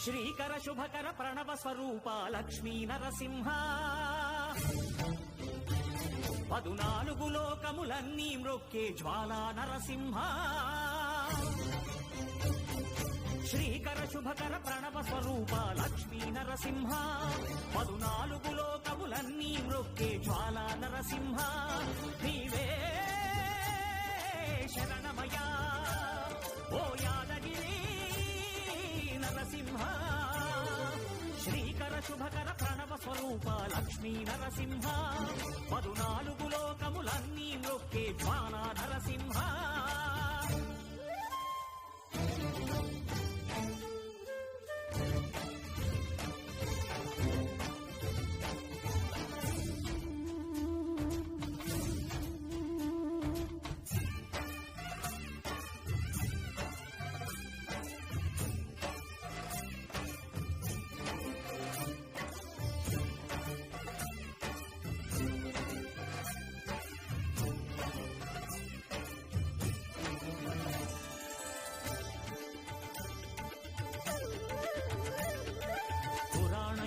శ్రీకర శుభకర ప్రణవ స్వరూప లక్ష్మీ నరసింహ 14 లోకములన్నీ మ్రొక్కే జ్వాలా నరసింహ శ్రీకర శుభకర ప్రణవ స్వరూప లక్ష్మీ నరసింహ 14 లోకములన్నీ మ్రొక్కే జ్వాలా నరసింహ నీవే శరణమయా ఓ యాదగిరి నరసింహ శ్రీకర శుభకర ప్రణవ స్వరూప లక్ష్మీ నరసింహ 14 లోకములన్నీ మ్రొక్కే జ్వాలా నరసింహ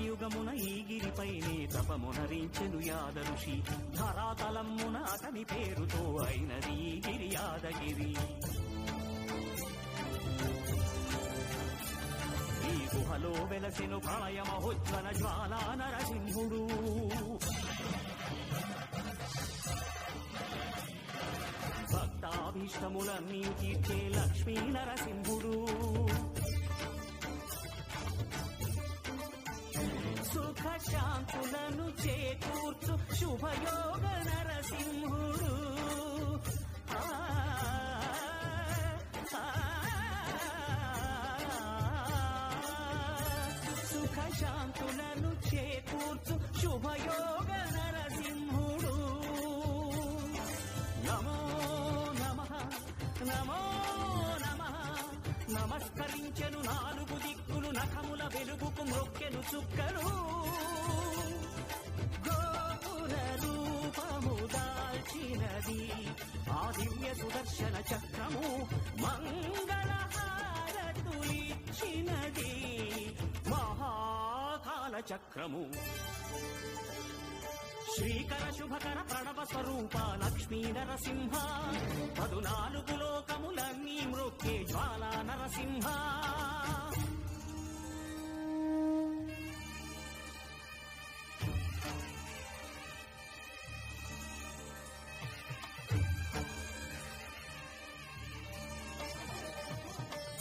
యుగమున ఈ గిరిపైనే తపమునరించెను యాద ఋషి ధరాతలమ్మున అతని పేరుతో అయినది ఈ గిరి యాదగిరి ఈ గుహలో వెలసెను ప్రళయ మహోజ్వల జ్వాలా నరసింహుడు భక్తాభీష్టములన్నీ తీర్చే లక్ష్మీ నరసింహుడు సుఖ శాంతులను చేకూర్చు శుభయోగ నరసింహుడు సుఖ శాంతులను చేకూర్చు శుభయోగ నరసింహుడు నమో నమః నమో నమః నమస్కరించెను 4 దిక్కులు నఖముల వెలుగుకు మ్రొక్కెను చుక్కలు గోపుర రూపము దాల్చినది ఆ దివ్య సుదర్శన చక్రము మంగళ హారతులిచ్చినది మహాకాల చక్రము శ్రీకర శుభకర ప్రణవ స్వరూప లక్ష్మీ నరసింహ 14 లోకములన్నీ మ్రొక్కే జ్వాలా Narasimha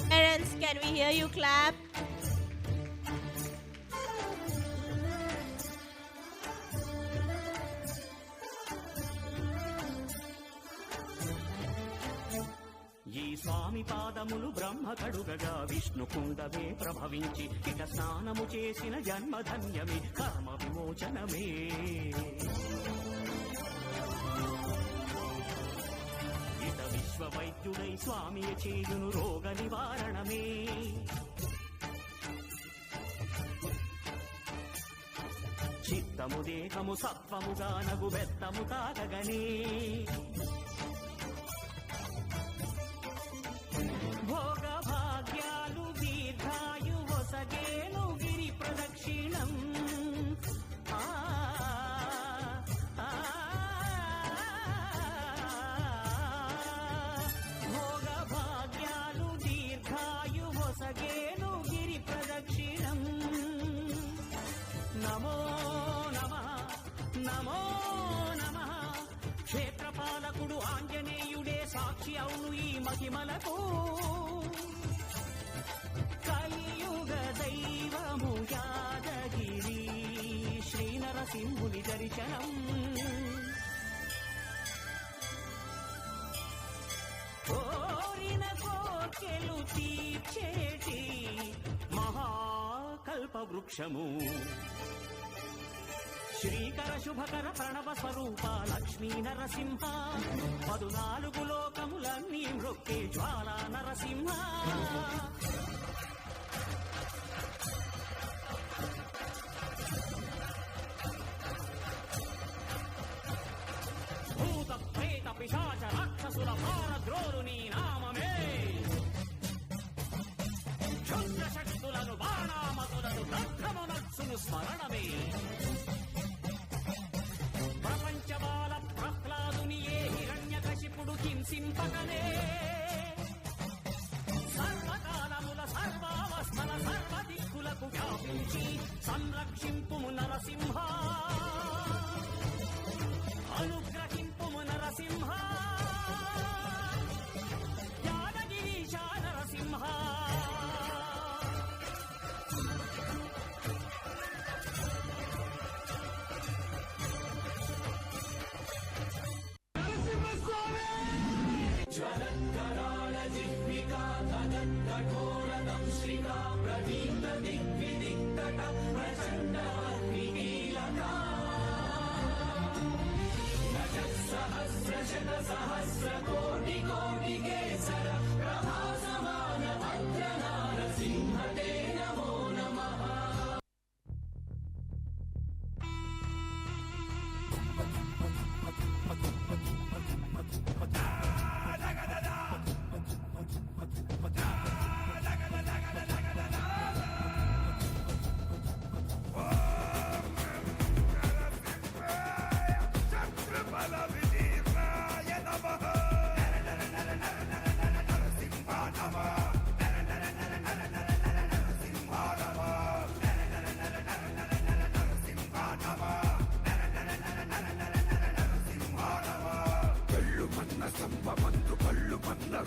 Parents, can we hear you clap? ఈ స్వామి పాదములు బ్రహ్మ కడుగగా విష్ణు కుండమే ప్రభవించి ఇక స్నానము చేసిన జన్మధన్యమే కర్మ విమోచనమే ఇత విశ్వవైద్యుడై స్వామి చేయును రోగ నివారణమే చిత్తము దేహము సత్వముగా నగు బెత్తము తాగగనే భోగ భాగ్యాలు దీర్ఘాయు వసగేను గిరి ప్రదక్షిణం భోగ భాగ్యాలు దీర్ఘాయు వసగేను గిరి ప్రదక్షిణం నమో నమః నమో నమః క్షేత్రపాలకుడు ఆంజనేయుడే సాక్షి అవును ఈ మహిమలకు కలియుగ దైవము యాదగిరి శ్రీ నరసింహుని దర్శనం కోరిన కోర్కెలు తీర్చేటి మహాకల్ప వృక్షము శ్రీకర శుభకర ప్రణవ స్వరూప లక్ష్మీ నరసింహ 14 లోకములన్నీ మ్రొక్కే జ్వాలా నరసింహ భూత ప్రేత పిశాచ రాక్షసుల భారద్రోలు నీ నామమే క్షుద్ర శక్తులను బాణా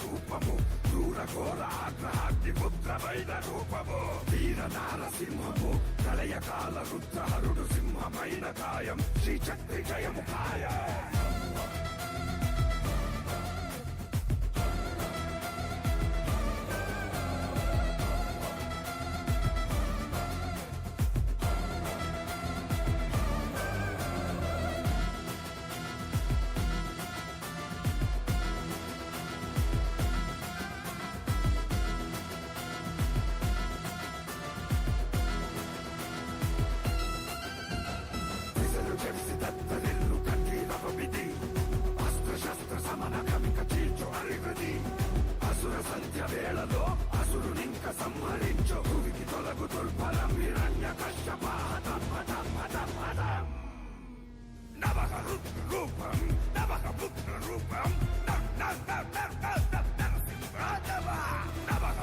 రూపము క్రూరఘోర ఆగ్రహాగ్ని పుత్రమైన రూపము వీర నారసింహము ప్రళయకాల రుద్రహరుడు సింహమైన కాయం శ్రీచక్రి జయము ఖాయం. సంధ్య వేళలో అసురునింక సంహరించు భూమికి తొలగు దుర్బలం హిరణ్య కశ్యపాహతం నవహ రూపం నవహ పుత్ర రూపం నవహ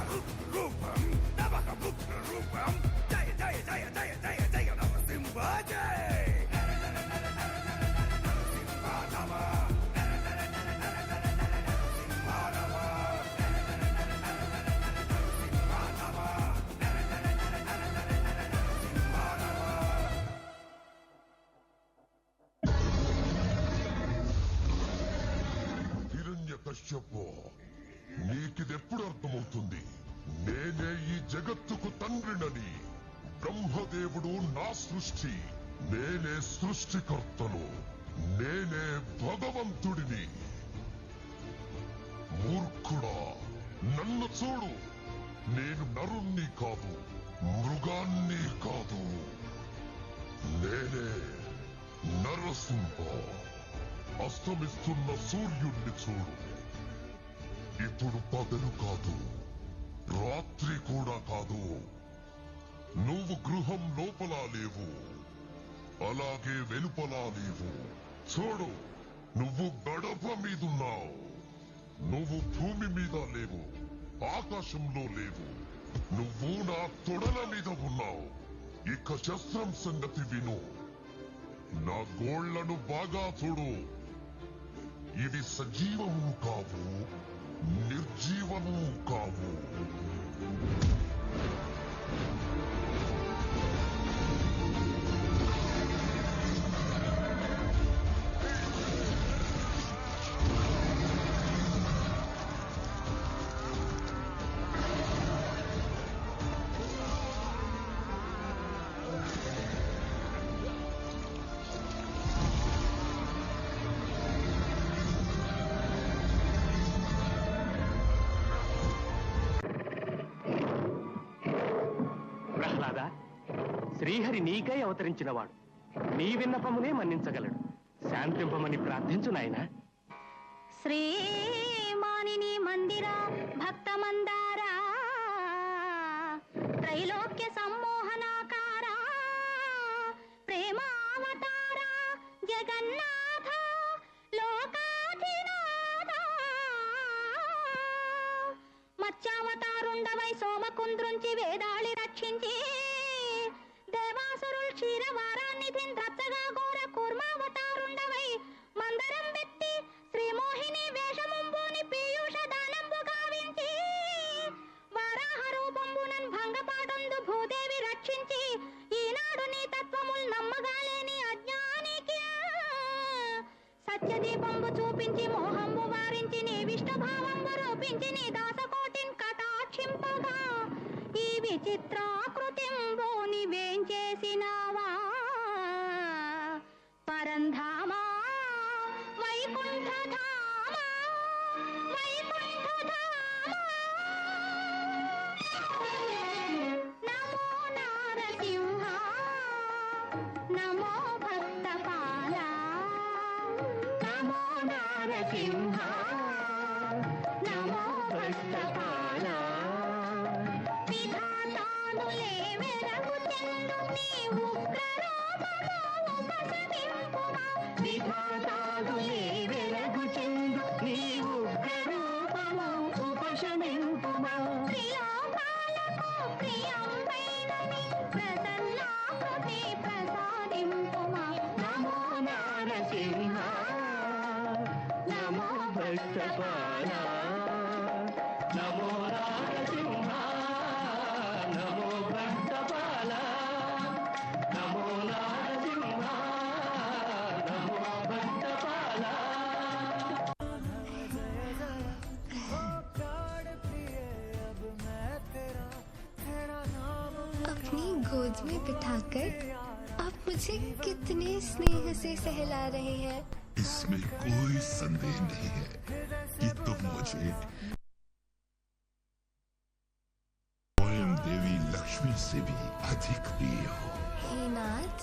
రూపం నవహ పుత్ర రూపం జయ జయ జయ జయ జయ జయ నరసింహ జయ. కశ్యప, నీకిదెప్పుడు అర్థమవుతుంది? నేనే ఈ జగత్తుకు తండ్రినని. బ్రహ్మదేవుడు నా సృష్టి, నేనే సృష్టికర్తను, నేనే భగవంతుడిని. మూర్ఖుడా, నన్ను చూడు, నేను నరుణ్ణి కాదు, మృగాన్ని కాదు, నేనే నరసింహ. అస్తమిస్తున్న సూర్యుణ్ణి చూడు, ఇప్పుడు పగలు కాదు, రాత్రి కూడా కాదు. నువ్వు గృహం లోపల లేవు, అలాగే వెలుపలా లేవు. చూడు, నువ్వు గడప మీదున్నావు. నువ్వు భూమి మీద లేవు, ఆకాశంలో లేవు. నువ్వు నా తొడల మీద ఉన్నావు. ఇక శస్త్రం సంగతి విను. నా గోళ్లను బాగా చూడు. ఇవి సజీవము కావు, నిర్జీవము కావు. శ్రీహరి నీకై అవతరించినవాడు, నీ విన్నపమునే మన్నించగలడు. శాంతింపమని ప్రార్థించు నాయనా. శ్రీమానిని మందిర భక్త మందారా, త్రైలోక్య సమ్మోహనాకార, ప్రేమావతార, జగన్నాథ, లోకాధినాథ, మత్స్యావతారుండవై సోమకుంద్రుంచి వేదాళి రక్షించి, దేవాసురుల్ క్షీరవారాన్నిధిన్ రచ్చగా ఘోర కూర్మావతారుండవై మందరం వెత్తి శ్రీమోహిని వేషముంబోని పీయూష దానంబు గావించి, వారాహ రూపంబునన్ భంగపాటొందు భూదేవి రక్షించి, ఈనాడు నీ తత్వముల్ నమ్మగాలేని అజ్ఞానికి సత్యదీపంబు చూపించి మోహంబు వారించి నీ విష్ణుభావంబు రూపించి నీ దాసకోటిన్ విచిత్రాకృతింబోని వేంచేసినావా పరంధామా వైకుంఠధామా వైకుంఠధామా నమో నారసింహ నమో భక్తపాల నమో నారసింహ నమో భక్తపాల విధాతానులే వెరగు చెందు నీ ఉగ్రరూపము ఉపశమింపుమా విధాతానులే వెరగు చెందు నీ ఉగ్రరూపము ఉపశమింపుమా త్రిలోకాలకు ప్రియంబైనని ప్రసన్నాకృతి ప్రసాదింపుమా నమో నారసింహ నమో భక్తపాల నమో నారసింహ నమో భక్తపాల నమో నారసింహ నమో భక్తపాల अपनी गोद में बिठाकर आप मुझे कितने स्नेह से सहला रहे हैं। इसमें कोई संदेह नहीं है कि तुम मुझे स्वयं देवी लक्ष्मी से भी अधिक प्रिय हो। हे नाथ,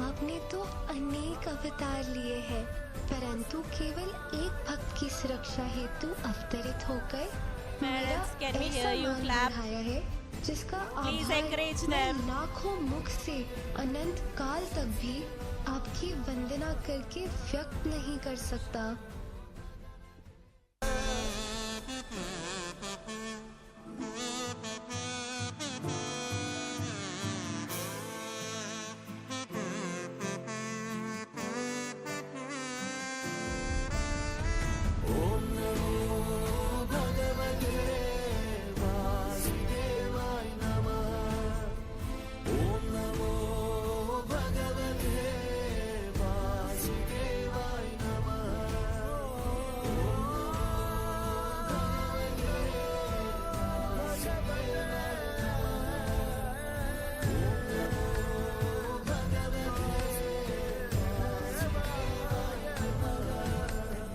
आपने तो अनेक अवतार लिए हैं, परंतु केवल एक भक्त की सुरक्षा हेतु अवतरित होकर मेरा Parents, can we ऐसा hear you मान clap? बढ़ाया है जिसका Please आभार encourage मैं them. लाखों मुख से अनंत काल तक भी आपकी वंदना करके व्यक्त नहीं कर सकता।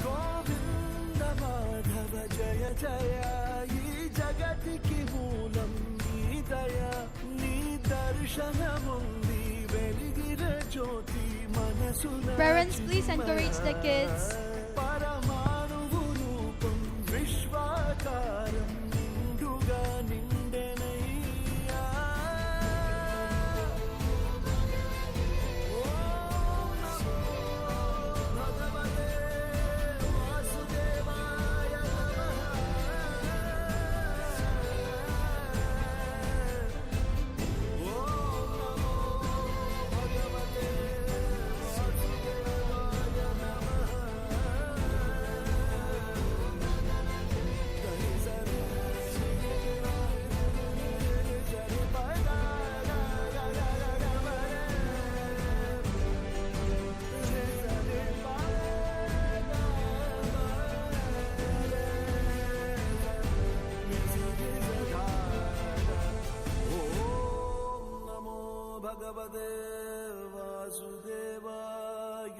గోవింద మాధవ జయ జయ ఈ జగతికి మూలం నీ దయ నీ దర్శనముంది వెలిగిన జ్యోతి మనసున Parents, please encourage the kids. పరమాణువు రూపం విశ్వాకారం నిండుగా నిండెనయ్యా ఓం నమో భగవతే వాసుదేవాయ నమః ఓం నమో భగవతే వాసుదేవాయ నమః ఓం నమో భగవతే వాసుదేవాయ